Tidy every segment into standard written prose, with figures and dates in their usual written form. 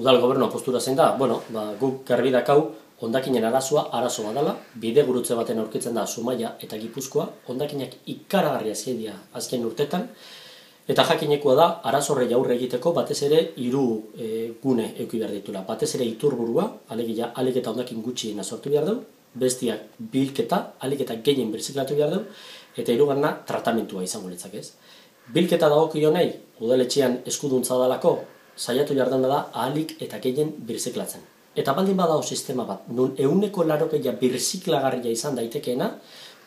Udal gobernua postura zein da, guk garbi dakau hondakinen arazo badala, bide gurutze baten aurkitzen da Zumaia eta Gipuzkoa, hondakinak ikaragarria zaidia azken urtetan, eta jakinekoa da arazo horrei aurre egiteko batez ere hiru gune eduki behar ditula. Batez ere iturburua, alegia ahalik eta hondakin gutxiena sortu behar du, bestiak bilketa, ahalik eta gehien birziklatu behar du, eta hirugarrena tratamentua izango litzake, ez. Bilketa dagokionei, udaletxean eskuduntza dalako, saiatu jarduna da ahalik eta gehien birziklatzen. Eta baldin badago sistema bat, nun 100% birziklagarria izan daitekeena,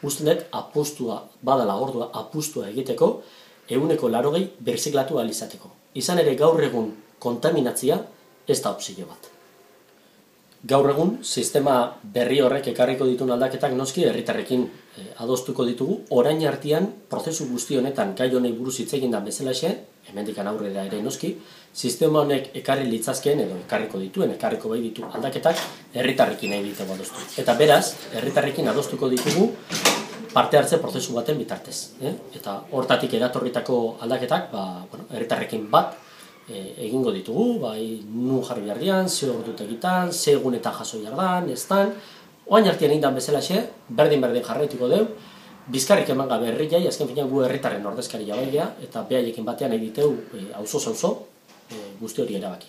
uste dut apustua, badala ordua apustua egiteko, 100% birziklatu ahal izateko. Izan ere gaur egun kontaminatzia ez da opzio bat. Gaur egun, sistema berri horrek ekarriko dituen aldaketak noski herritarrekin adostuko ditugu, orain artean prozesu guzti honetan gai honei buruz hitz egin da bezalaxe, hemendikan aurrera ere noski, sistema honek ekarri litzazkeen edo ekarriko bai ditu aldaketak herritarrekin egiteko adostu. Eta beraz, herritarrekin adostuko ditugu parte hartze prozesu baten bitartez. Eta hortatik eratorritako aldaketak, herritarrekin bat egingo ditugu, bai nun jarri behar dian, ze ordutegitan, ze egunetan jaso jardan, ez dan, oain artean egin dan bezalaxe, berdin jarraituko deu, bizkarrik eman gabe herriai, azken finean gu herritarren ordezkaria bai gea, eta behaiekin batean egiteu auzo guzti hori erabaki.